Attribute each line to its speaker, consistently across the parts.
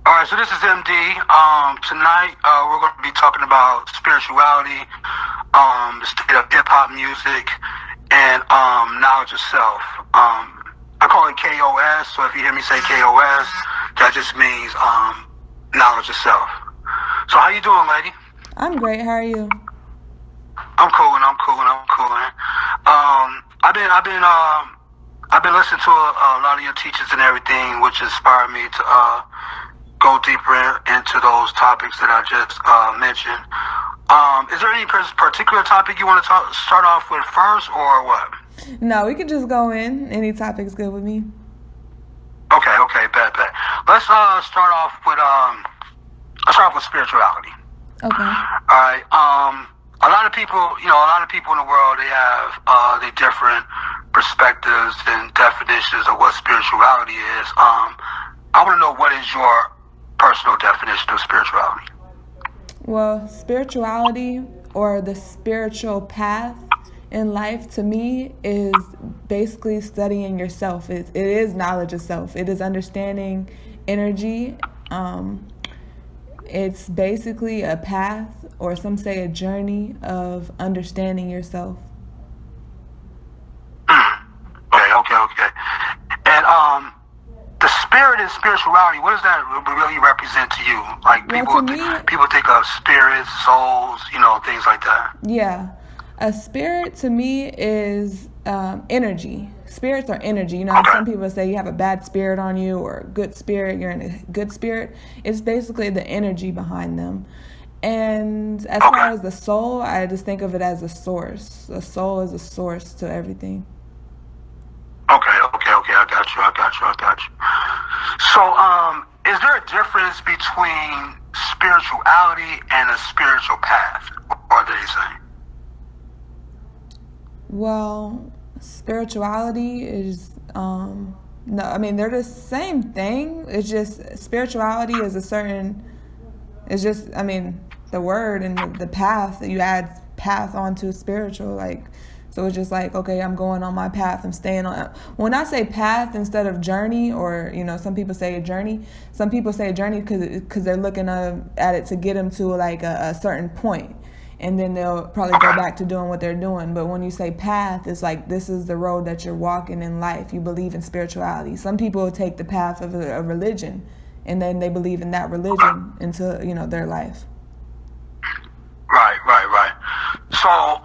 Speaker 1: All right, so this is MD. Tonight we're going to be talking about spirituality, the state of hip hop music, and knowledge of self. I call it KOS. So if you hear me say KOS, that just means knowledge of self. So how you doing, lady?
Speaker 2: I'm great. How are you?
Speaker 1: I'm cooling. I've been listening to a lot of your teachings and everything, which inspired me to go deeper into those topics that I just mentioned. Is there any particular topic you want to start off with first, or what?
Speaker 2: No, we can just go in. Any topic's good with me.
Speaker 1: Okay, bet. Let's start off with spirituality.
Speaker 2: Okay.
Speaker 1: All right. A lot of people in the world, they have their different perspectives and definitions of what spirituality is. I want to know, what is your personal definition of spirituality?
Speaker 2: Well, spirituality, or the spiritual path in life, to me is basically studying yourself. It is knowledge of self. It is understanding energy. It's basically a path, or some say a journey of understanding yourself.
Speaker 1: Okay. And the spirit and spirituality, what does that really represent to you? Like, people think of spirits, souls, things like that.
Speaker 2: Yeah. A spirit to me is energy. Spirits are energy. Some people say you have a bad spirit on you, or a good spirit, you're in a good spirit. It's basically the energy behind them. And as far as the soul, I just think of it as a source. The soul is a source to everything.
Speaker 1: Okay. I got you. So, is there a difference between spirituality and a spiritual path? Or are they the same?
Speaker 2: Well, spirituality is, no, I mean, they're the same thing. It's just, spirituality is the word and the path, you add path onto spiritual, so it's just like, okay, I'm going on my path. I'm staying on. When I say path instead of journey, or, some people say a journey. Some people say a journey because they're looking at it to get them to a certain point. And then they'll probably go back to doing what they're doing. But when you say path, it's like, this is the road that you're walking in life. You believe in spirituality. Some people take the path of a religion, and then they believe in that religion into, their life.
Speaker 1: Right. So,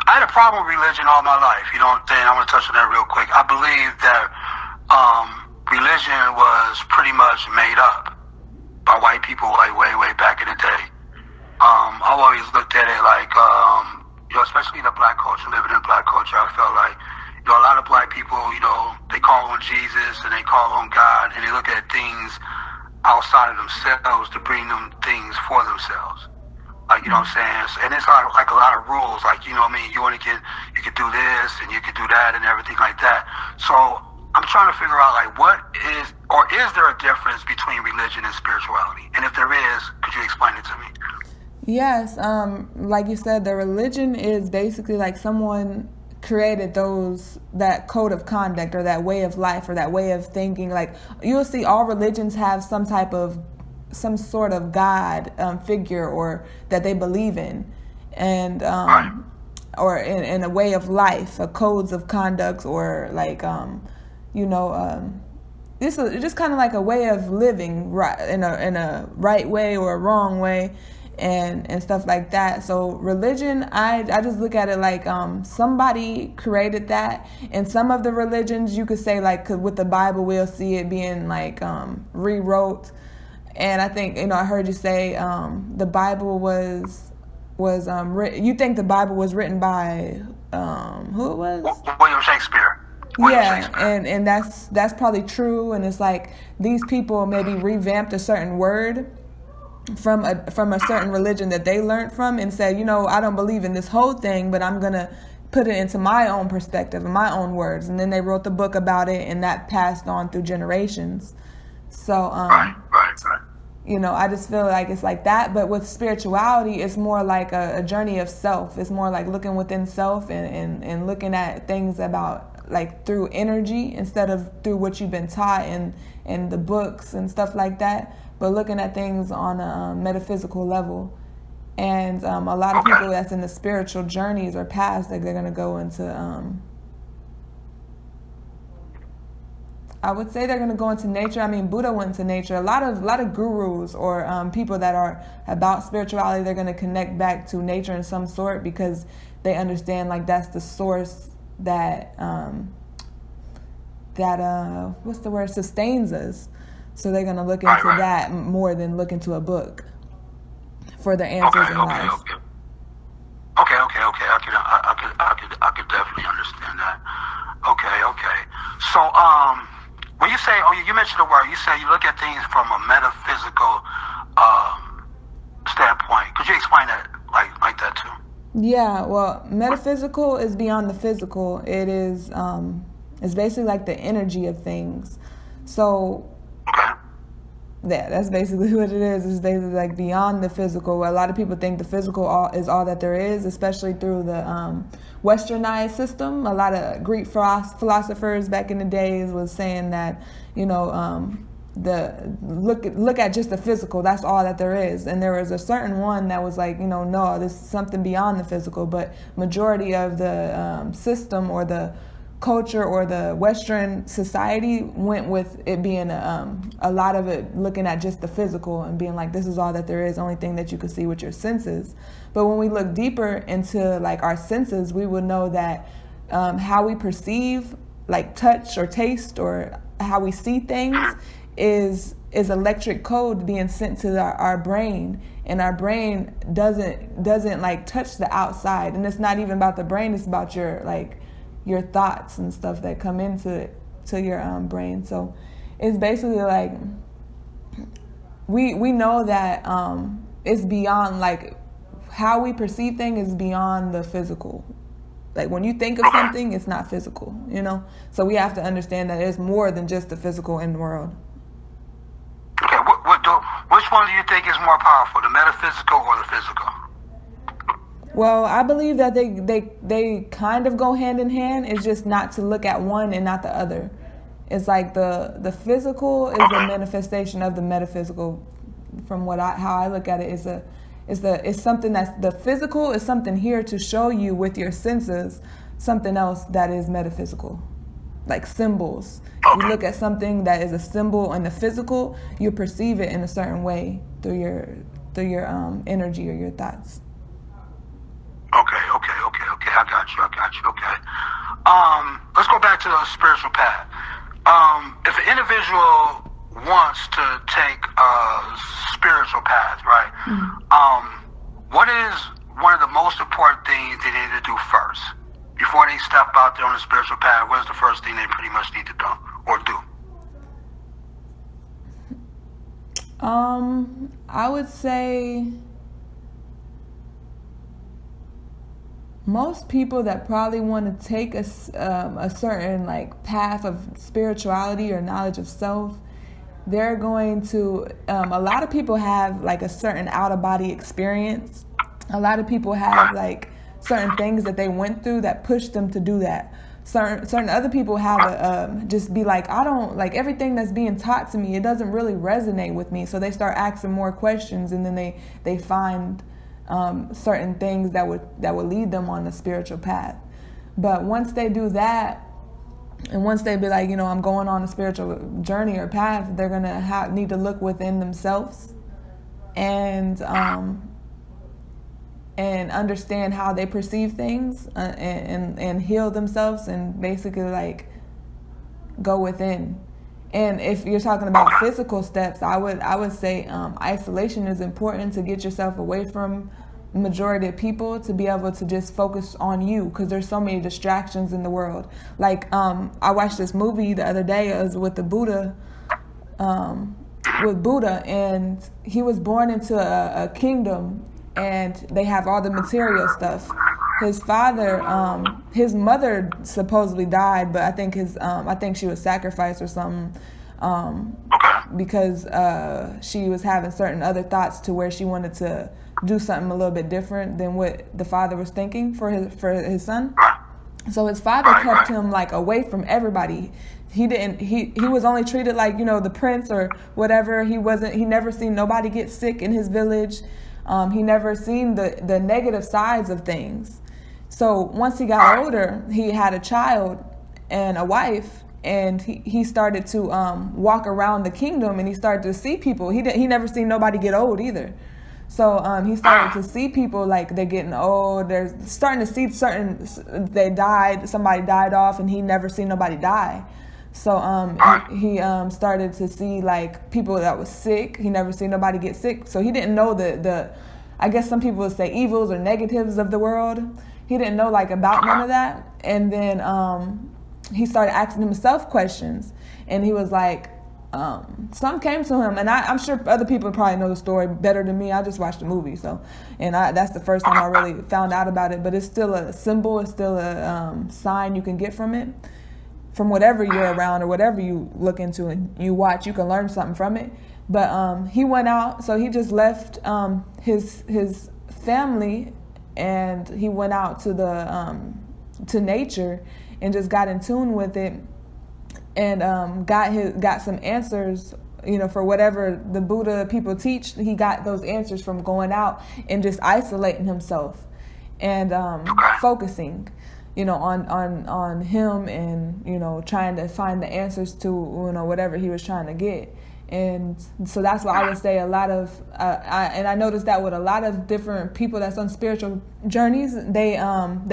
Speaker 1: I had a problem with religion all my life. You know what I'm saying? I want to touch on that real quick. I believe that religion was pretty much made up by white people, way back in the day. I've always looked at it like, especially in the black culture, living in black culture, I felt like, a lot of black people, they call on Jesus and they call on God, and they look at things outside of themselves to bring them things for themselves. You know what I'm saying? And it's like a lot of rules, you can do this and you can do that and everything like that. So I'm trying to figure out, is there a difference between religion and spirituality? And if there is, could you explain it to me?
Speaker 2: Yes, like you said, the religion is basically like someone created that code of conduct, or that way of life, or that way of thinking. Like, you'll see all religions have some sort of God figure, or that they believe in, and or in a way of life, codes of conduct, or this is just kind of like a way of living, right, in a right way or a wrong way, and stuff like that. So religion, I just look at it like somebody created that. And some of the religions, you could say, cause with the Bible, we'll see it being rewrote. And I think, I heard you say the Bible was written. You think the Bible was written by who it was?
Speaker 1: William Shakespeare.
Speaker 2: And that's probably true. And it's like these people maybe revamped a certain word from a certain religion that they learned from, and said, I don't believe in this whole thing, but I'm gonna put it into my own perspective and my own words. And then they wrote the book about it, and that passed on through generations. So
Speaker 1: right.
Speaker 2: I just feel like it's like that. But with spirituality, it's more like a journey of self. It's more like looking within self and looking at things about like through energy instead of through what you've been taught in the books and stuff like that, but looking at things on a metaphysical level. And a lot of people that's in the spiritual journeys or paths, like they're going to go into, I would say they're going to go into nature. I mean, Buddha went into nature. A lot of gurus or people that are about spirituality, they're going to connect back to nature in some sort because they understand like that's the source that what's the word, sustains us. So they're going to look into that more than look into a book for their answers in life.
Speaker 1: Okay. I could definitely understand that. Okay. So, when you say, you mentioned the word, you say you look at things from a metaphysical standpoint. Could you explain that like that too?
Speaker 2: Yeah, well, metaphysical is beyond the physical. It is, it's basically like the energy of things. So, yeah, that's basically what it is. It's basically like beyond the physical. A lot of people think the physical is all that there is, especially through the westernized system. A lot of Greek philosophers back in the days was saying that, look at just the physical, that's all that there is. And there was a certain one that was like, no, there's something beyond the physical. But majority of the system or the culture or the Western society went with it being a lot of it looking at just the physical and being like, this is all that there is, only thing that you can see with your senses. But when we look deeper into like our senses, we would know that how we perceive like touch or taste or how we see things is electric code being sent to our brain, and our brain doesn't like touch the outside. And it's not even about the brain, it's about your thoughts and stuff that come into your brain. So it's basically like we know that it's beyond, like how we perceive things is beyond the physical. Like when you think of something, it's not physical, So we have to understand that there's more than just the physical in the world.
Speaker 1: Okay, which one do you think is more powerful, the metaphysical or the physical?
Speaker 2: Well, I believe that they kind of go hand in hand. It's just not to look at one and not the other. It's like the physical is a manifestation of the metaphysical. From how I look at it, it's something that's the physical is something here to show you with your senses something else that is metaphysical, like symbols. If you look at something that is a symbol in the physical, you perceive it in a certain way through your energy or your thoughts.
Speaker 1: Okay. I got you. Okay. Let's go back to the spiritual path. If an individual wants to take a spiritual path, right? What is one of the most important things they need to do first before they step out there on the spiritual path? What is the first thing they pretty much need to do or do?
Speaker 2: I would say most people that probably want to take a certain like path of spirituality or knowledge of self, they're going to, a lot of people have like a certain out-of-body experience. A lot of people have like certain things that they went through that pushed them to do that. Certain other people have just be like, I don't like everything that's being taught to me. It doesn't really resonate with me. So they start asking more questions, and then they find certain things that would lead them on the spiritual path. But once they do that, and once they be like, I'm going on a spiritual journey or path, they're gonna need to look within themselves and understand how they perceive things and heal themselves and basically like go within. And if you're talking about physical steps, I would say isolation is important to get yourself away from the majority of people, to be able to just focus on you, because there's so many distractions in the world. Like I watched this movie the other day. It was with the Buddha, and he was born into a kingdom, and they have all the material stuff. His father, his mother supposedly died, but I think she was sacrificed or something, because she was having certain other thoughts to where she wanted to do something a little bit different than what the father was thinking for his son. So his father kept him like away from everybody. He was only treated like, the prince or whatever. He never seen nobody get sick in his village. He never seen the negative sides of things. So once he got older, he had a child and a wife, and he started to walk around the kingdom, and he started to see people. He never seen nobody get old either. So he started to see people like they're getting old. They're starting to see somebody died off, and he never seen nobody die. So he started to see like people that was sick. He never seen nobody get sick. So he didn't know the I guess some people would say evils or negatives of the world. He didn't know like about none of that. And then he started asking himself questions, and he was like, some came to him, and I'm sure other people probably know the story better than me. I just watched the movie, that's the first time I really found out about it. But it's still a symbol, it's still a sign you can get from it, from whatever you're around or whatever you look into and you watch. You can learn something from it. But he went out, so he just left his family, and he went out to nature and just got in tune with it. And got some answers, for whatever the Buddha people teach. He got those answers from going out and just isolating himself and focusing, on him and trying to find the answers to whatever he was trying to get. And so that's why I would say a lot of I noticed that with a lot of different people that's on spiritual journeys, they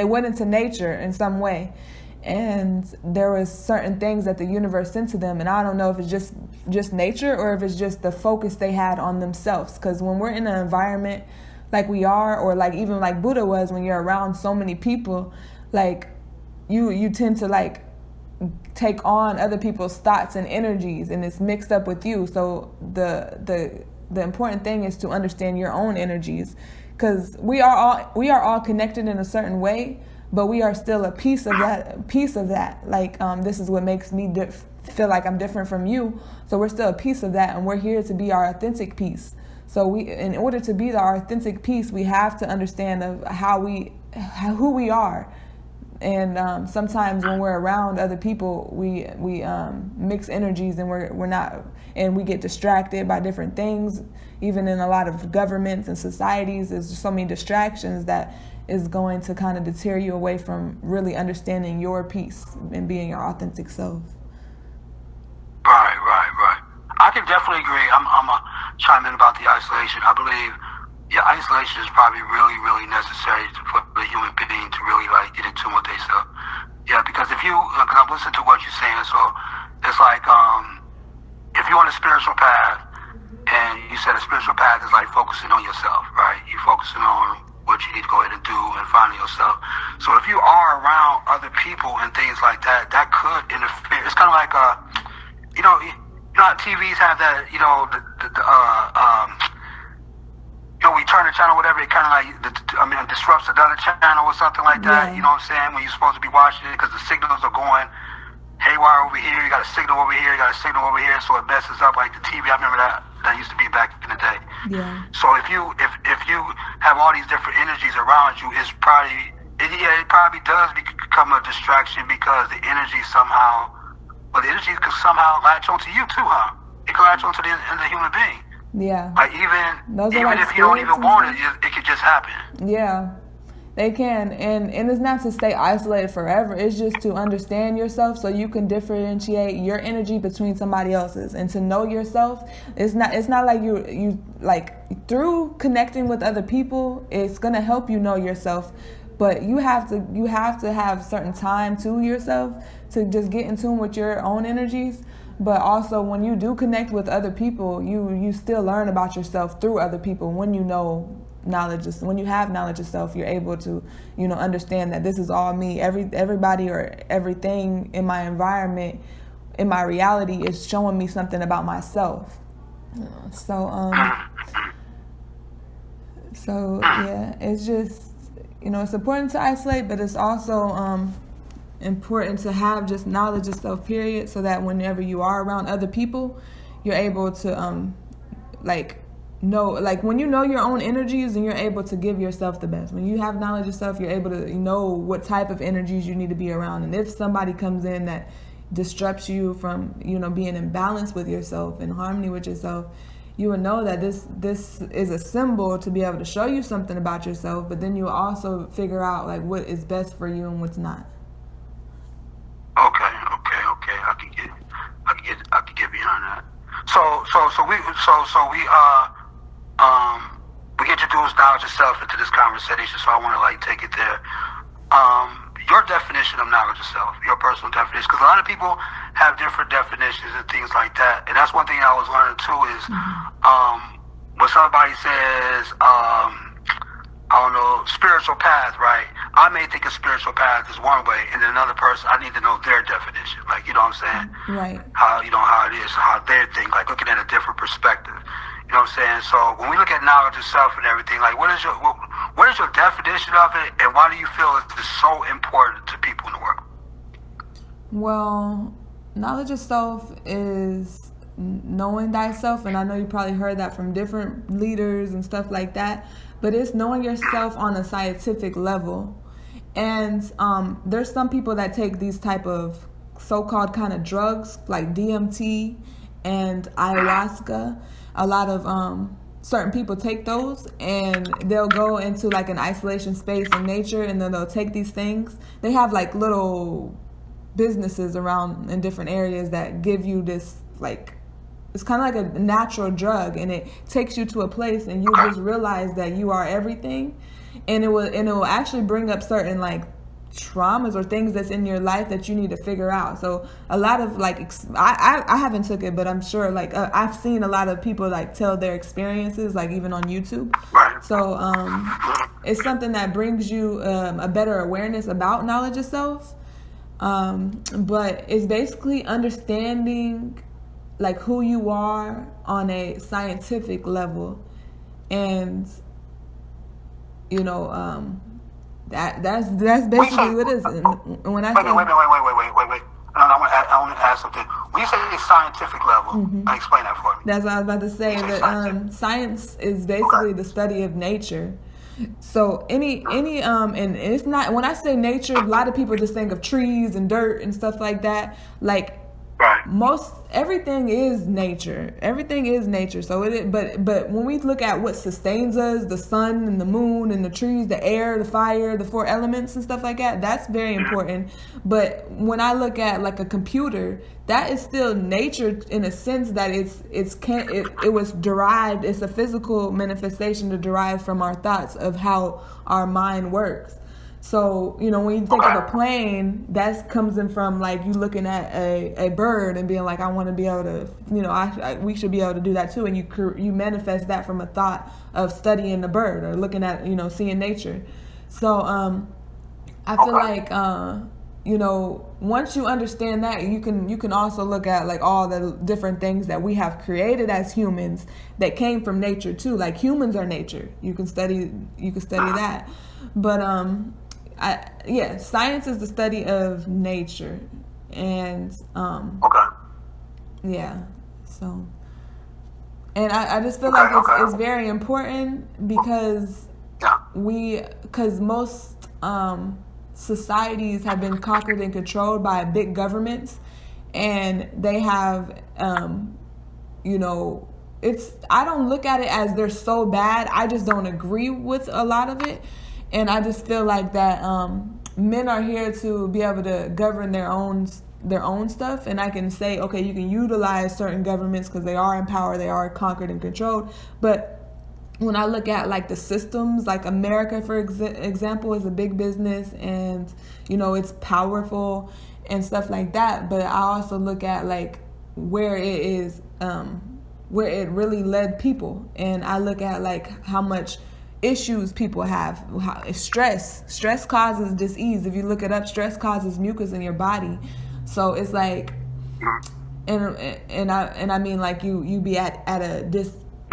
Speaker 2: went into nature in some way. And there was certain things that the universe sent to them, and I don't know if it's just nature or if it's just the focus they had on themselves. Because when we're in an environment like we are, or like even like Buddha was, when you're around so many people, like you tend to like take on other people's thoughts and energies, and it's mixed up with you. So the important thing is to understand your own energies, because we are all connected in a certain way. But we are still a piece of that. Like, this is what makes me feel like I'm different from you. So we're still a piece of that, and we're here to be our authentic piece. So in order to be our authentic piece, we have to understand who we are. And sometimes when we're around other people, we mix energies, and we're not, and we get distracted by different things. Even in a lot of governments and societies, there's so many distractions that is going to kind of deter you away from really understanding your piece and being your authentic self.
Speaker 1: Right. I can definitely agree. I'm a chime in about the isolation. I believe, isolation is probably really, really necessary for the human being to really like get in tune with themselves. Yeah, because because I'm listening to what you're saying, so it's like if you're on a spiritual path, and you said a spiritual path is like focusing on yourself, right? You're focusing on what you need to go ahead and do and finding yourself. So if you are around other people and things like that, that could interfere. It's kind of like you know how TVs have that, we turn the channel, whatever, it kind of like, disrupts another channel or something like that. Yeah. You know what I'm saying? When you're supposed to be watching it, because the signals are going haywire over here. You got a signal over here. You got a signal over here. So it messes up like the TV. I remember that used to be back in the day. Yeah. So if you have all these different energies around you, it probably does become a distraction, because the energy could somehow latch onto you too, huh? It could latch onto the human being.
Speaker 2: Yeah.
Speaker 1: Like even if you don't even want it could just happen.
Speaker 2: Yeah. They can, and it's not to stay isolated forever. It's just to understand yourself so you can differentiate your energy between somebody else's, and to know yourself. It's not like you like through connecting with other people, it's gonna help you know yourself, but you have to have certain time to yourself to just get in tune with your own energies. But also, when you do connect with other people, you still learn about yourself through other people. When you know knowledge, when you have knowledge of self, you're able to, understand that this is all me. Everybody or everything in my environment, in my reality, is showing me something about myself. So yeah, it's just, it's important to isolate, but it's also important to have just knowledge of self, period, so that whenever you are around other people, you're able to know, like when you know your own energies, and you're able to give yourself the best. When you have knowledge of self, you're able to know what type of energies you need to be around. And if somebody comes in that disrupts you from, being in balance with yourself, in harmony with yourself, you will know that this is a symbol to be able to show you something about yourself, but then you also figure out like what is best for you and what's not.
Speaker 1: Okay. I can get behind that. We introduced knowledge of self into this conversation, so I want to take it there. Your definition of knowledge of self, your personal definition, because a lot of people have different definitions and things like that, and that's one thing I was learning too is when somebody says spiritual path, right? I may think a spiritual path is one way, and then another person, I need to know their definition. Like, you know what I'm saying?
Speaker 2: Right.
Speaker 1: How it is, how they think, like looking at a different perspective. You know what I'm saying? So when we look at knowledge of self and everything, like what is your definition of it, and why do you feel it's so important to people in the world?
Speaker 2: Well, knowledge of self is knowing thyself, and I know you probably heard that from different leaders and stuff like that, but it's knowing yourself on a scientific level. And there's some people that take these type of so-called kind of drugs like DMT and ayahuasca. A lot of certain people take those, and they'll go into like an isolation space in nature, and then they'll take these things. They have like little businesses around in different areas that give you this, like, it's kind of like a natural drug, and it takes you to a place, and you just realize that you are everything, and it will actually bring up certain like traumas or things that's in your life that you need to figure out. So a lot of like I haven't took it, but I'm sure like I've seen a lot of people like tell their experiences, like even on YouTube. So it's something that brings you a better awareness about knowledge of self, but it's basically understanding like who you are on a scientific level, and that's basically what it is. And when I say
Speaker 1: wait. I want to ask something. When you say scientific level, explain that for me.
Speaker 2: That's what I was about to say. That science is basically the study of nature. So and it's not, when I say nature, a lot of people just think of trees and dirt and stuff like that. Like everything is nature. Everything is nature. So but when we look at what sustains us, the sun and the moon and the trees, the air, the fire, the 4 elements and stuff like that, that's very important. But when I look at like a computer, that is still nature in a sense that it was derived. It's a physical manifestation derived from our thoughts of how our mind works. So, when you think of a plane, that comes in from like you looking at a bird and being like, I want to be able to, we should be able to do that too. And you manifest that from a thought of studying the bird or looking at, seeing nature. So I feel like, once you understand that, you can also look at like all the different things that we have created as humans that came from nature too. Like humans are nature. You can study that. But science is the study of nature, and so, and I just feel like it's very important because most societies have been conquered and controlled by big governments, and they have I don't look at it as they're so bad. I just don't agree with a lot of it. And I just feel like that men are here to be able to govern their own stuff. And I can say, okay, you can utilize certain governments because they are in power, they are conquered and controlled. But when I look at like the systems, like America, for example, is a big business, and it's powerful and stuff like that. But I also look at like where it is, where it really led people, and I look at like how much issues people have. Stress causes disease. If you look it up, stress causes mucus in your body. So it's like, and I mean like you be at a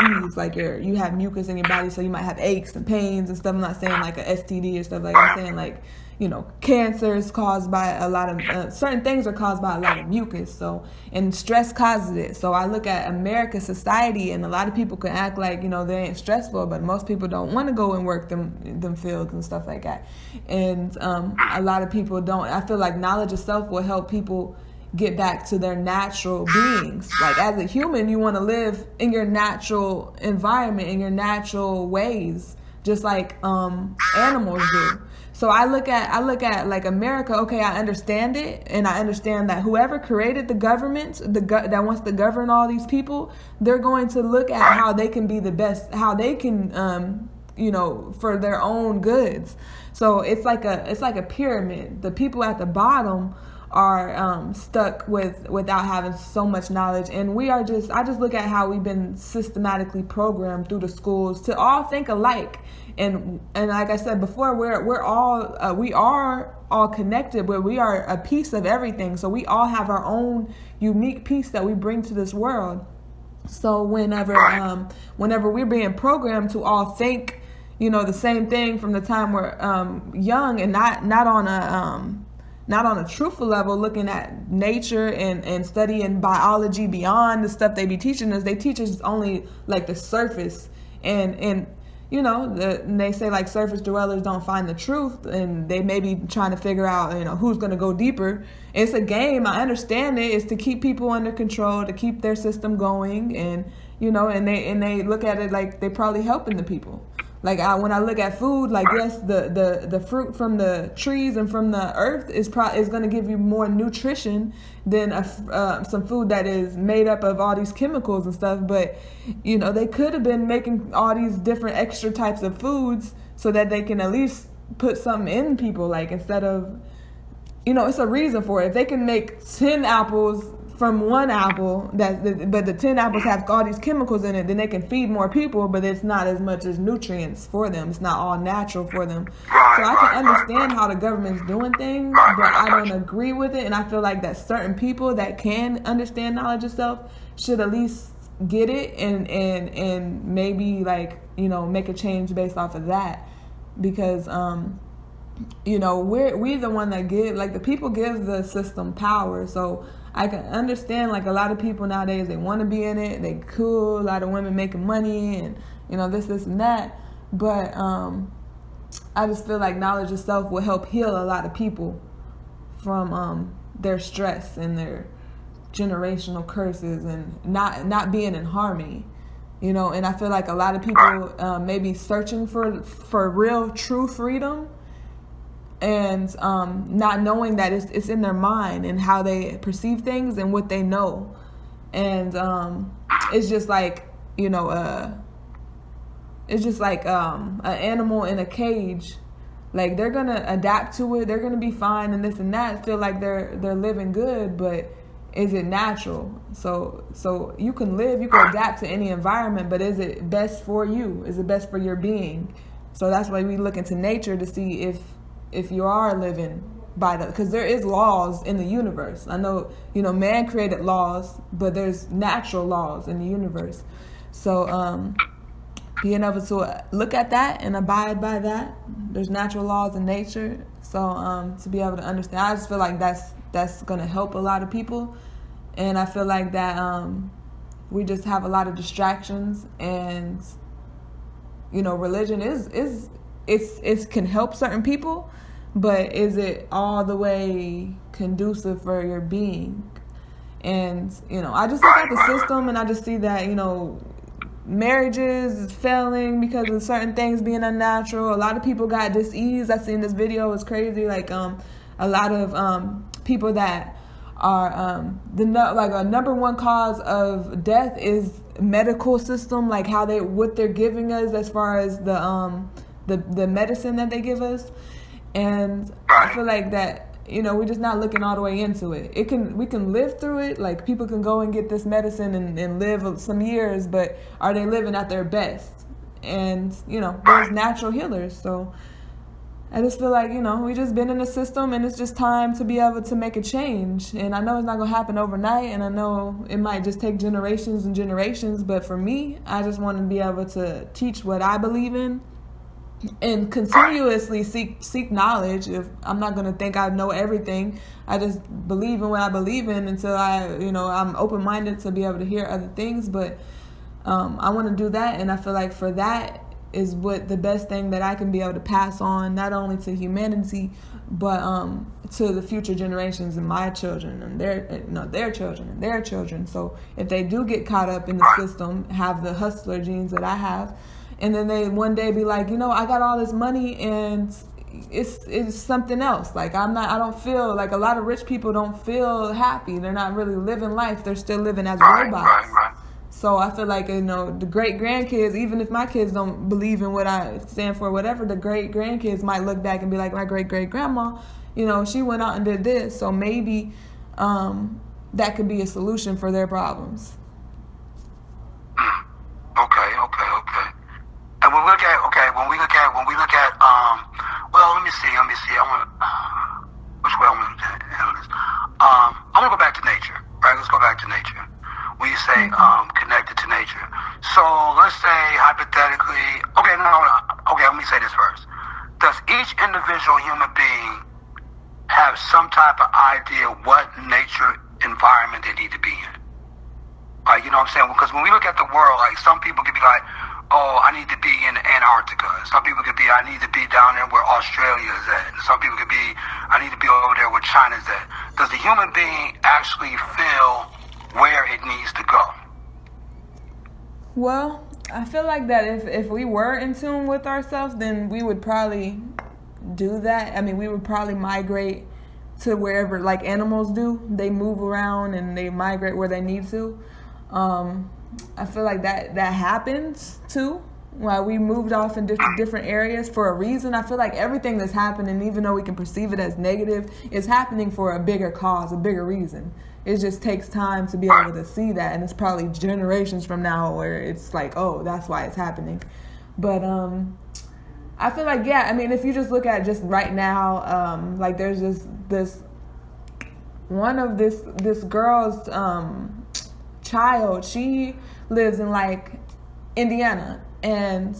Speaker 2: ease. Like you have mucus in your body, so you might have aches and pains and stuff. I'm not saying like a STD or stuff. Like I'm saying like, cancer is caused by a lot of certain things are caused by a lot of mucus. So, and stress causes it. So I look at American society, and a lot of people can act like they ain't stressful, but most people don't want to go and work them fields and stuff like that. And a lot of people don't. I feel like knowledge of self will help people get back to their natural beings. Like as a human, you want to live in your natural environment, in your natural ways, just like animals do. So I look at like America. Okay, I understand it, and I understand that whoever created the government, that wants to govern all these people, they're going to look at how they can be the best, how they can, for their own goods. So it's like a pyramid. The people at the bottom are stuck without having so much knowledge, and I just look at how we've been systematically programmed through the schools to all think alike. And like I said before, we are all connected, but we are a piece of everything. So we all have our own unique piece that we bring to this world. So whenever we're being programmed to all think, the same thing from the time we're young, and not on a truthful level, looking at nature and studying biology beyond the stuff they be teaching us. They teach us only like the surface, and they say like surface dwellers don't find the truth, and they may be trying to figure out, who's going to go deeper. It's a game. I understand it. It's to keep people under control, to keep their system going, and and they look at it like they're probably helping the people. Like when I look at food, like yes, the fruit from the trees and from the earth is going to give you more nutrition than some food that is made up of all these chemicals and stuff. But they could have been making all these different extra types of foods so that they can at least put something in people. Like instead of, it's a reason for it. If they can make 10 apples from one apple, but the 10 apples have all these chemicals in it, then they can feed more people, but it's not as much as nutrients for them. It's not all natural for them. So I can understand how the government's doing things, but I don't agree with it. And I feel like that certain people that can understand knowledge of self should at least get it and maybe like, make a change based off of that. Because we the one that give, like the people give the system power. So I can understand like a lot of people nowadays, they want to be in it, they cool, a lot of women making money and this and that, but I just feel like knowledge of self will help heal a lot of people from their stress and their generational curses and not being in harmony, and I feel like a lot of people may be searching for real true freedom, and not knowing that it's in their mind and how they perceive things and what they know. And it's just like it's just like an animal in a cage. Like they're gonna adapt to it, they're gonna be fine and this and that, feel like they're living good, but is it natural? So you can adapt to any environment, but is it best for you? Is it best for your being? So that's why we look into nature to see if you are living by because there is laws in the universe. I know, man created laws, but there's natural laws in the universe. So being able to look at that and abide by that, there's natural laws in nature. So to be able to understand, I just feel like that's going to help a lot of people. And I feel like that we just have a lot of distractions, and religion it can help certain people, but is it all the way conducive for your being? And I just look at the system and I just see that marriages is failing because of certain things being unnatural. A lot of people got disease. I seen this video, it was crazy. Like a lot of people that are a number one cause of death is medical system, like what they're giving us as far as the medicine that they give us. And I feel like that, we're just not looking all the way into it. We can live through it. Like people can go and get this medicine and live some years, but are they living at their best? And, there's natural healers. So I just feel like, we just been in the system, and it's just time to be able to make a change. And I know it's not going to happen overnight, and I know it might just take generations and generations. But for me, I just want to be able to teach what I believe in and continuously seek knowledge. If I'm not going to think I know everything, I just believe in what I believe in until I'm open-minded to be able to hear other things. But I want to do that, and I feel like for that is what the best thing that I can be able to pass on, not only to humanity, but to the future generations and my children and their children and their children. So if they do get caught up in the system, have the hustler genes that I have, and then they one day be like, I got all this money and it's something else. Like I don't feel like a lot of rich people don't feel happy. They're not really living life. They're still living as robots.
Speaker 1: Right.
Speaker 2: So I feel like, the great grandkids, even if my kids don't believe in what I stand for, whatever, the great grandkids might look back and be like, my great great grandma, she went out and did this. So maybe that could be a solution for their problems.
Speaker 1: Okay. And when we look at well, let me see. I want which way I want to handle this. I want to go back to nature. Right? Let's go back to nature. When you say connected to nature, so let's say hypothetically, let me say this first. Does each individual human being have some type of idea what nature environment they need to be in? You know what I'm saying? Because when we look at the world, like some people could be like, oh, I need to be in Antarctica. Some people could be, I need to be down there where Australia is at. And some people could be, I need to be over there where China's at. Does the human being actually feel where it needs to go?
Speaker 2: Well, I feel like that if we were in tune with ourselves, then we would probably do that. I mean, we would probably migrate to wherever, like animals do. They move around and they migrate where they need to. I feel like that happens too. While we moved off in different areas for a reason. I feel like everything that's happening, even though we can perceive it as negative, is happening for a bigger cause, a bigger reason. It just takes time to be able to see that, and it's probably generations from now where it's like, oh, that's why it's happening. But I feel like, if you just look at just right now, like there's this girl's child, she lives in like Indiana, and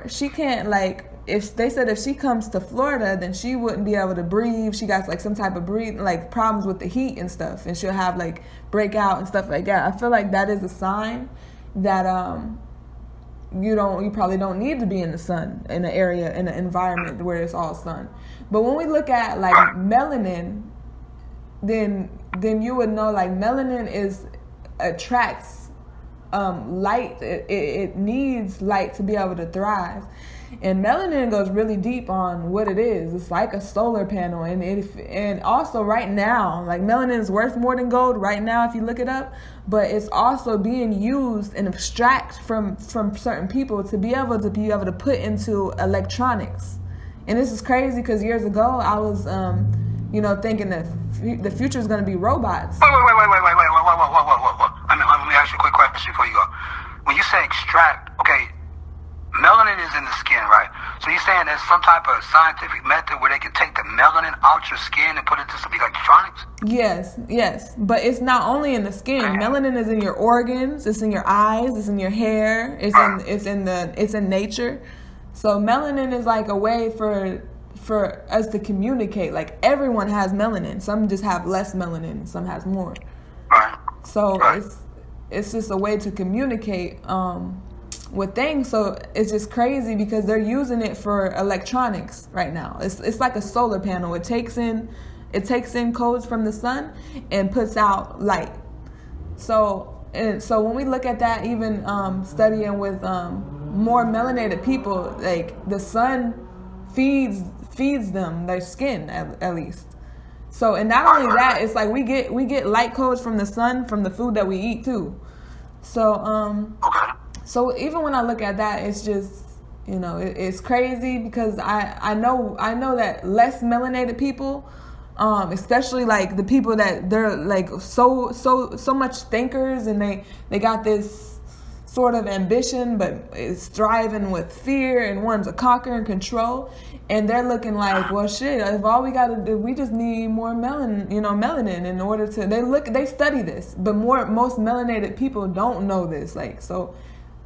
Speaker 2: she can't, like, if they said if she comes to Florida, then she wouldn't be able to breathe. She got like some type of problems with the heat and stuff, and she'll have like breakout and stuff like that. I feel like that is a sign that you probably don't need to be in the sun, in an environment where it's all sun. But when we look at like melanin, then you would know like melanin attracts light. It needs light to be able to thrive. And melanin goes really deep on what it is. It's like a solar panel. And also right now, like melanin is worth more than gold right now if you look it up. But it's also being used and abstract from certain people to be able to put into electronics. And this is crazy because years ago I was, thinking that the future is going to be robots.
Speaker 1: Wait. Let me ask you a quick question before you go. When you say extract, okay, melanin is in the skin, right? So you're saying there's some type of scientific method where they can take the melanin out your skin and put it to some electronics?
Speaker 2: Yes. But it's not only in the skin. Melanin is in your organs, it's in your eyes, it's in your hair, it's in nature. So melanin is like a way for us to communicate. Like everyone has melanin. Some just have less melanin, some has more.
Speaker 1: Right.
Speaker 2: So it's just a way to communicate with things. So it's just crazy because they're using it for electronics right now. It's like a solar panel. It takes in codes from the sun and puts out light. So when we look at that, even studying with more melanated people, like the sun feeds them their skin at least. So, and not only that, it's like we get light codes from the sun from the food that we eat too. So so even when I look at that, it's just, it's crazy because I know that less melanated people, especially like the people that they're like so much thinkers, and they got this sort of ambition, but is thriving with fear and wanting to conquer and control. And they're looking like, well, shit, if all we got to do, we just need more melanin in order to, they study this, but most melanated people don't know this. Like, so,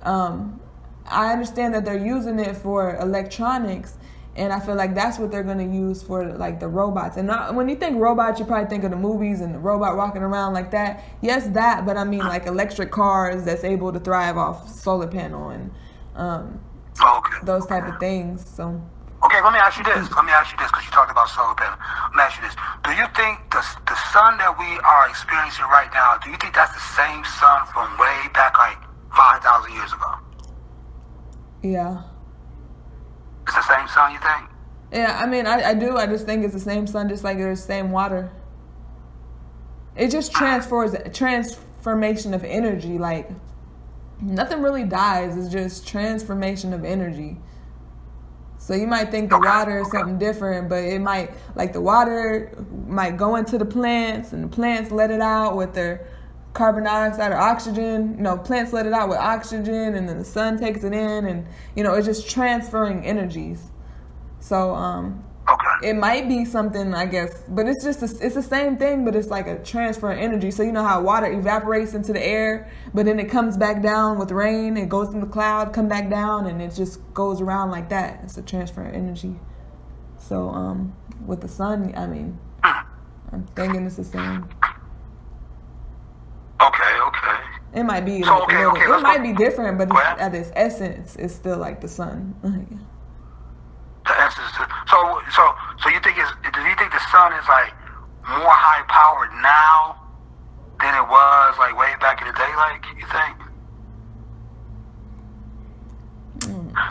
Speaker 2: I understand that they're using it for electronics, and I feel like that's what they're going to use for like the robots. And when you think robots, you probably think of the movies and the robot walking around like that. Yes, that, but I mean like electric cars that's able to thrive off solar panel and those type of things. So.
Speaker 1: Okay, let me ask you this, because you talked about solar panel. Let me ask you this. Do you think the sun that we are experiencing right now, do you think that's the same sun from way back like 5,000 years ago?
Speaker 2: Yeah.
Speaker 1: It's the same sun, you think?
Speaker 2: Yeah, I mean, I do. I just think it's the same sun, just like there's the same water. It just transformation of energy. Like, nothing really dies. It's just transformation of energy. So you might think the water is something different, but it might, like the water might go into the plants, and the plants let it out with their carbon dioxide or oxygen. Plants let it out with oxygen, and then the sun takes it in, and it's just transferring energies. So it might be something, I guess, but it's just it's the same thing, but it's like a transfer of energy. So you know how water evaporates into the air, but then it comes back down with rain. It goes in the cloud, come back down, and it just goes around like that. It's a transfer of energy. So with the sun, I mean, I'm thinking it's the same.
Speaker 1: Okay.
Speaker 2: It might be
Speaker 1: so,
Speaker 2: like it might be different, but at its essence, it's still like the sun.
Speaker 1: The essence. So you think do you think the sun is like more high powered now than it was like way back in the day? Like, you think?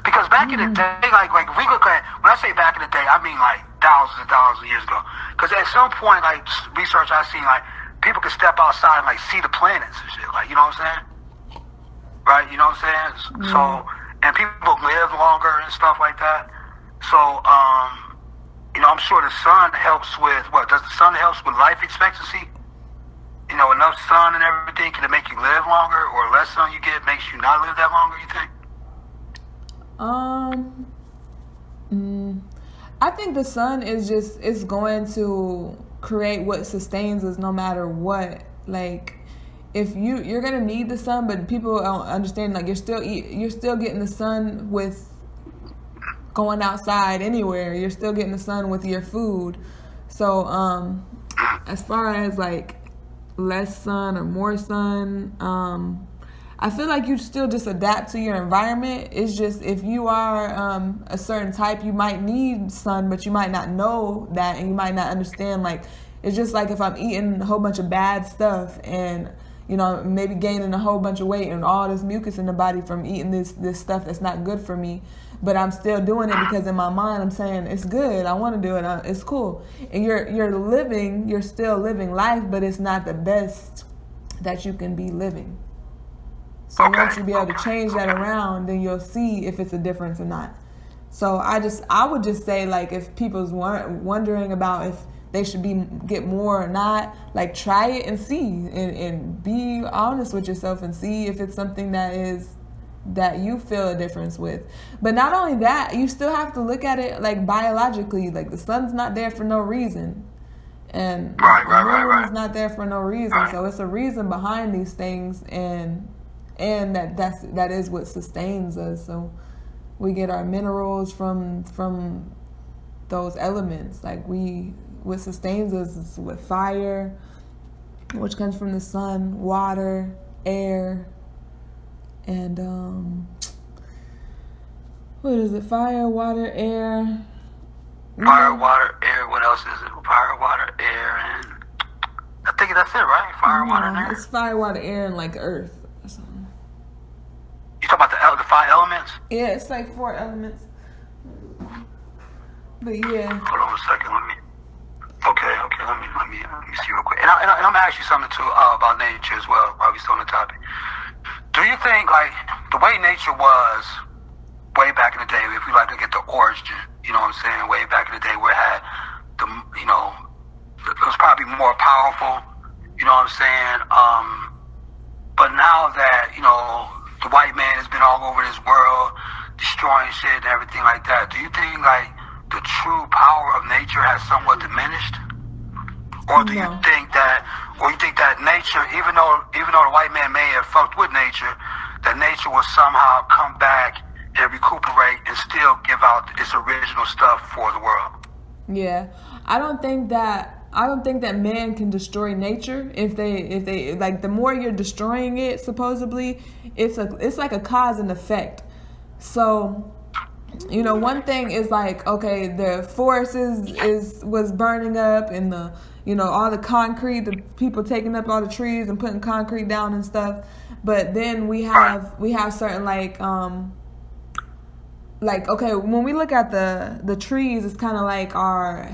Speaker 1: Because back in the day, like we look at, when I say back in the day, I mean like thousands and thousands of years ago. Because at some point, like research I've seen, like people could step outside and like see the planets and shit. Like, you know what I'm saying? Right? You know what I'm saying? So, and people live longer and stuff like that. So, I'm sure the sun helps with, does the sun help with life expectancy? Enough sun and everything, can it make you live longer, or less sun you get makes you not live that longer, you think?
Speaker 2: I think the sun is going to create what sustains us no matter what. Like, if you're gonna need the sun, but people don't understand, like you're still getting the sun with going outside anywhere. You're still getting the sun with your food. So as far as like less sun or more sun, I feel like you still just adapt to your environment. It's just if you are a certain type, you might need sun, but you might not know that, and you might not understand. Like, it's just like if I'm eating a whole bunch of bad stuff and maybe gaining a whole bunch of weight and all this mucus in the body from eating this stuff that's not good for me, but I'm still doing it because in my mind I'm saying it's good, I want to do it, it's cool. And you're still living life, but it's not the best that you can be living. So once you be able to change that around, then you'll see if it's a difference or not. So I would just say, like, if people's wondering about if they should get more or not, like, try it and see, and be honest with yourself and see if it's something that you feel a difference with. But not only that, you still have to look at it like biologically. Like, the sun's not there for no reason, and the moon is not there for no reason. So it's a reason behind these things, and that is what sustains us. So we get our minerals from those elements. Like, what sustains us is with fire, which comes from the sun, water, air, and what is it? Fire, water, air.
Speaker 1: Fire, water, air. What else is it? Fire, water, air, and I think that's it, right? Fire, water, and air.
Speaker 2: It's fire, water, air, and like earth.
Speaker 1: You talking about the 5 elements?
Speaker 2: Yeah, it's like 4 elements. But yeah.
Speaker 1: Hold on a second. Okay. Let me see real quick. And I'm gonna ask you something too about nature as well, while we still on the topic. Do you think, like, the way nature was way back in the day, if we like to get the origin, you know what I'm saying, way back in the day, where it had it was probably more powerful, you know what I'm saying? But now that, the white man has been all over this world, destroying shit and everything like that. Do you think like the true power of nature has somewhat diminished, or do you think that nature, even though the white man may have fucked with nature, that nature will somehow come back and recuperate and still give out its original stuff for the world?
Speaker 2: Yeah, I don't think that man can destroy nature. If they like, the more you're destroying it, supposedly, it's like a cause and effect. So, you know, one thing is like, okay, the forest was burning up, and the, you know, all the concrete, the people taking up all the trees and putting concrete down and stuff. But then we have certain like, okay, when we look at the trees, it's kind of like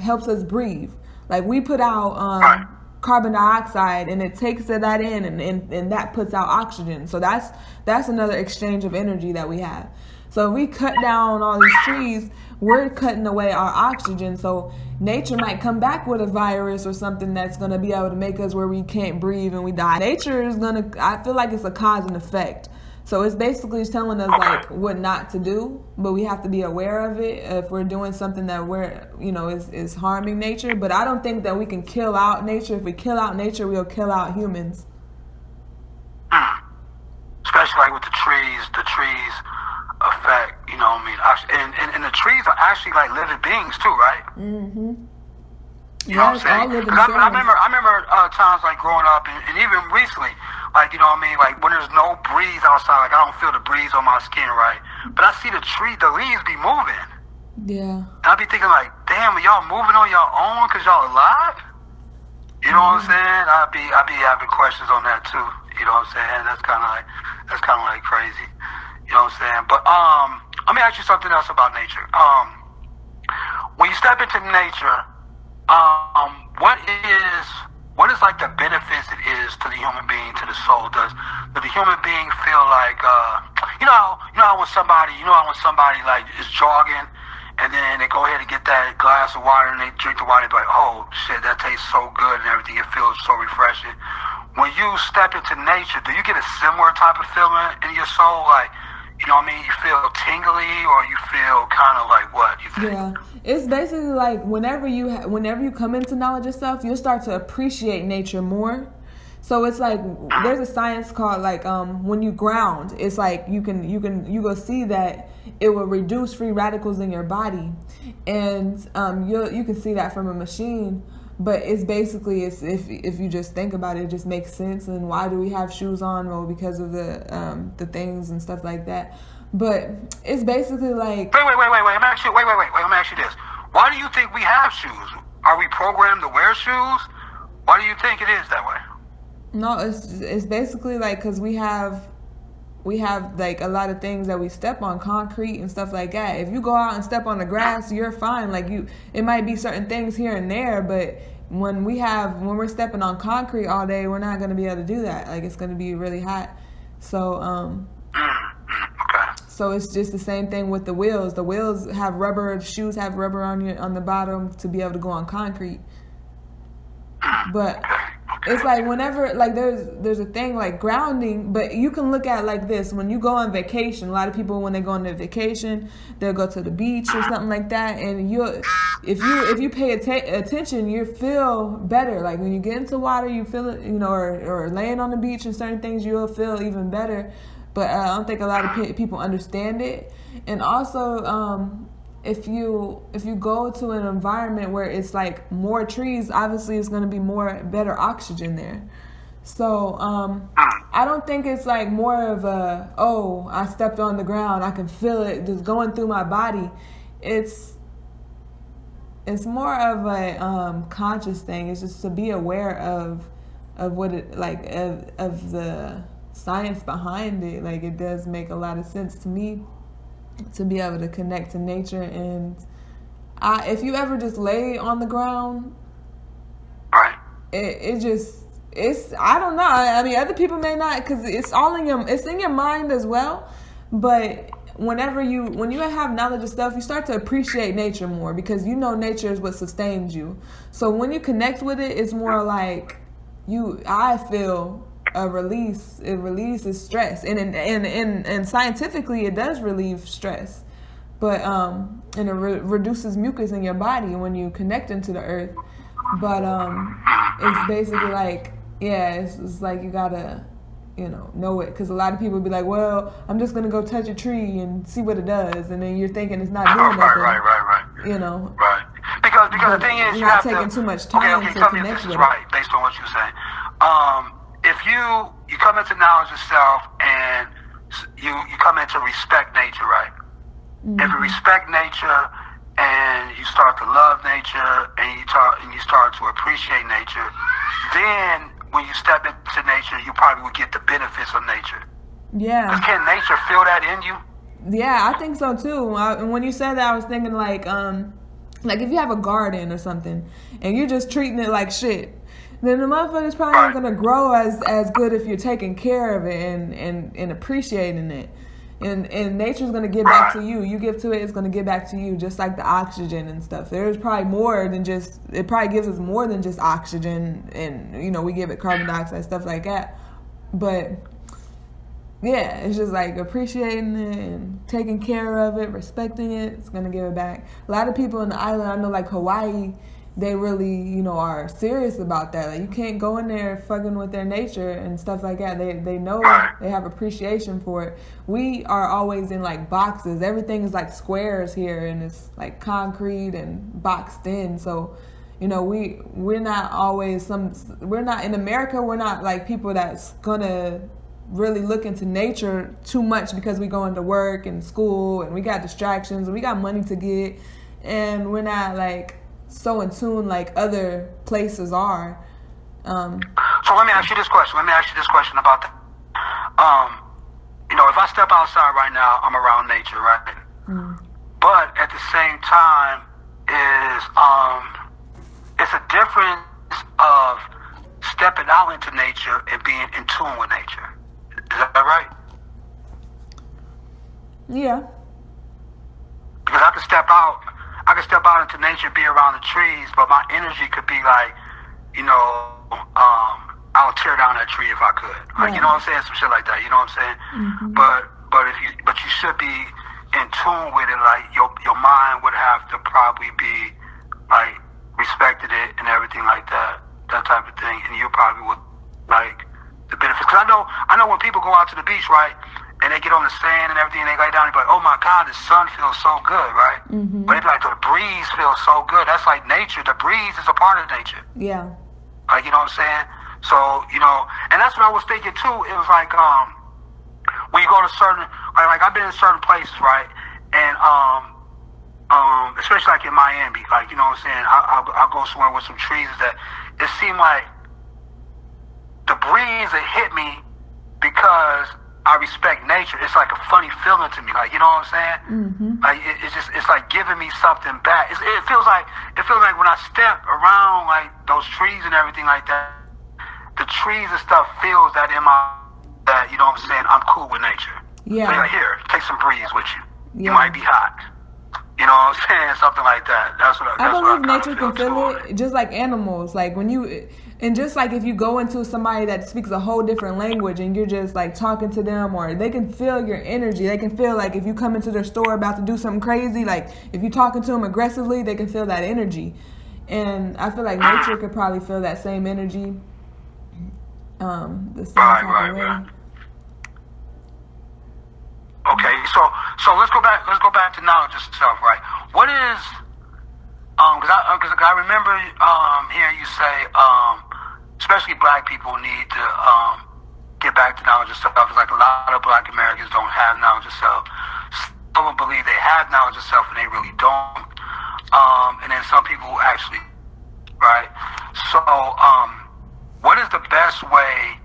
Speaker 2: helps us breathe. Like, we put out carbon dioxide, and it takes that in, and that puts out oxygen. So that's another exchange of energy that we have. So if we cut down all these trees, we're cutting away our oxygen. So nature might come back with a virus or something that's going to be able to make us where we can't breathe and we die. Nature is I feel like it's a cause and effect. So it's basically telling us like what not to do, but we have to be aware of it if we're doing something that is harming nature. But I don't think that we can kill out nature. If we kill out nature, we'll kill out humans.
Speaker 1: Especially like with the trees affect, you know what I mean? And the trees are actually like living beings too, right?
Speaker 2: Mm-hmm.
Speaker 1: You know what I'm saying? I remember times like growing up and even recently, like, you know what I mean? Like when there's no breeze outside, like I don't feel the breeze on my skin, right? But I see the leaves be moving.
Speaker 2: Yeah.
Speaker 1: And I be thinking like, damn, are y'all moving on your own because y'all alive? You know what I'm saying? I be having questions on that too. You know what I'm saying? That's kind of like crazy. You know what I'm saying? But let me ask you something else about nature. When you step into nature, what is like the benefits it is to the human being, to the soul? Does the human being feel like you know how when somebody like is jogging and then they go ahead and get that glass of water and they drink the water, they're like, oh shit, that tastes so good and everything, it feels so refreshing. When you step into nature, do you get a similar type of feeling in your soul? Like, you know what I mean? You feel tingly, or you feel kind of like what? You think?
Speaker 2: Yeah, it's basically like whenever you come into knowledge of stuff, you'll start to appreciate nature more. So it's like there's a science called like when you ground, it's like you go see that it will reduce free radicals in your body, and you can see that from a machine. But it's basically, if you just think about it, it just makes sense. And why do we have shoes on? Well, because of the things and stuff like that. But it's basically like... Wait.
Speaker 1: Let me ask you this. Why do you think we have shoes? Are we programmed to wear shoes? Why do you think it is that way?
Speaker 2: No, it's basically like because we have like a lot of things that we step on, concrete and stuff like that. If you go out and step on the grass, you're fine. Like it might be certain things here and there, but when we're stepping on concrete all day, we're not going to be able to do that. Like it's going to be really hot. So so it's just the same thing with the wheels. The wheels have rubber, the shoes have rubber on the bottom to be able to go on concrete. But it's like whenever, like there's a thing like grounding, but you can look at it like this. When you go on vacation, a lot of people, when they go on their vacation, they'll go to the beach or something like that. And if you pay attention, you feel better. Like when you get into water, you feel it, or laying on the beach and certain things, you'll feel even better. But I don't think a lot of people understand it. And also, if you go to an environment where it's like more trees, obviously it's going to be better oxygen there. So I don't think it's like more of I stepped on the ground, I can feel it just going through my body. It's more of a conscious thing. It's just to be aware of what it like of the science behind it. Like it does make a lot of sense to me to be able to connect to nature. And if you ever just lay on the ground,
Speaker 1: right,
Speaker 2: it's I don't know. I mean, other people may not, because it's in your mind as well. But when you have knowledge of stuff, you start to appreciate nature more, because nature is what sustains you. So when you connect with it, it's more like I feel a release. It releases stress, and scientifically, it does relieve stress. But and it reduces mucus in your body when you connect into the earth. But it's basically like, yeah, it's like you gotta, know it, because a lot of people be like, well, I'm just gonna go touch a tree and see what it does, and then you're thinking it's not doing nothing.
Speaker 1: Right. Right. Because the thing is, you have to.
Speaker 2: You're not taking too much time to
Speaker 1: tell me if
Speaker 2: connect
Speaker 1: this
Speaker 2: with
Speaker 1: is right, based on what you're saying. If you come into knowledge of self and you come into respect nature, right? Mm-hmm. If you respect nature and you start to love nature and you start to appreciate nature, then when you step into nature, you probably would get the benefits of nature.
Speaker 2: Yeah.
Speaker 1: 'Cause can nature feel that in you?
Speaker 2: Yeah, I think so too. And when you said that, I was thinking like if you have a garden or something and you're just treating it like shit, then the motherfucker's probably not gonna grow as good if you're taking care of it and appreciating it. And nature's gonna give back to you. You give to it, it's gonna give back to you, just like the oxygen and stuff. There's probably more than just, it probably gives us more than just oxygen, and we give it carbon dioxide, stuff like that. But yeah, it's just like appreciating it and taking care of it, respecting it. It's gonna give it back. A lot of people in the island, I know, like Hawaii, they really, are serious about that. Like, you can't go in there fucking with their nature and stuff like that. They know, they have appreciation for it. We are always in like boxes. Everything is like squares here, and it's like concrete and boxed in. So, we're not always we're not in America. We're not like people that's gonna really look into nature too much, because we go into work and school and we got distractions and we got money to get, and we're not like so in tune like other places are. So
Speaker 1: let me ask you this question. About that. If I step outside right now, I'm around nature, right? Mm. But at the same time, it's a difference of stepping out into nature and being in tune with nature. Is that right?
Speaker 2: Yeah.
Speaker 1: Because I can step out into nature, be around the trees, but my energy could be like, I'll tear down that tree if I could. Like, you know what I'm saying? Some shit like that. You know what I'm saying? Mm-hmm. But you should be in tune with it. Like your mind would have to probably be like respected it and everything like that type of thing, and you probably would like the benefits. Because I know when people go out to the beach, right, and they get on the sand and everything, and they lay down, they be like, oh my God, the sun feels so good, right? Mm-hmm. But they be like, the breeze feels so good. That's like nature. The breeze is a part of nature.
Speaker 2: Yeah.
Speaker 1: Like, you know what I'm saying? So, and that's what I was thinking too. It was like, when you go to certain, like I've been in certain places, right? And, especially like in Miami, like, you know what I'm saying? I'll go somewhere with some trees that it seemed like the breeze that hit me because I respect nature. It's like a funny feeling to me, like, you know what I'm saying? Mm-hmm. Like it's like giving me something back. It feels like when I step around like those trees and everything like that, the trees and stuff feels that you know what I'm saying, I'm cool with nature. Yeah. So like, here, take some breeze with you. Yeah. You might be hot. You know what I'm saying? Something like that. I
Speaker 2: believe nature can feel it, just like animals. Like and just like if you go into somebody that speaks a whole different language and you're just like talking to them, or they can feel your energy. They can feel like if you come into their store about to do something crazy, like if you're talking to them aggressively, they can feel that energy. And I feel like nature could probably feel that same energy. The same type of way.
Speaker 1: Right. Okay, so let's go back to knowledge itself, right? What is because I remember hearing you say, especially black people need to get back to knowledge of self. It's like a lot of black Americans don't have knowledge of self. Some believe they have knowledge of self and they really don't. And then some people actually, right? So, what is the best way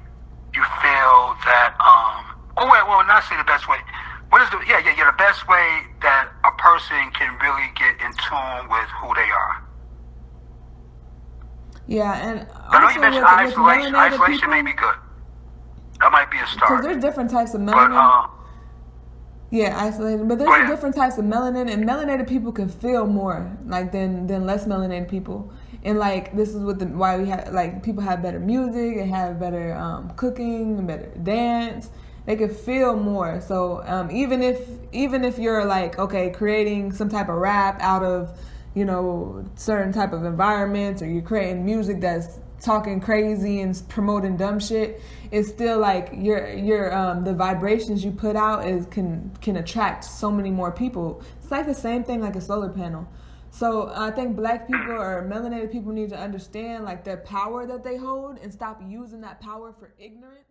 Speaker 1: you feel that? Not say the best way. What is the best way that a person can really get in tune with who they are?
Speaker 2: Yeah, and
Speaker 1: I know you mentioned isolation. Isolation may be good. That might be a start.
Speaker 2: Because there's different types of melanin. Yeah, isolated. But there's different types of melanin, and melanated people can feel more like than less melanated people. And like this is what why we have like people have better music, they have better cooking, and better dance. They can feel more. So even if you're like okay creating some type of rap out of certain type of environments, or you're creating music that's talking crazy and promoting dumb shit, it's still like your the vibrations you put out can attract so many more people. It's like the same thing like a solar panel. So I think black people or melanated people need to understand like their power that they hold and stop using that power for ignorance.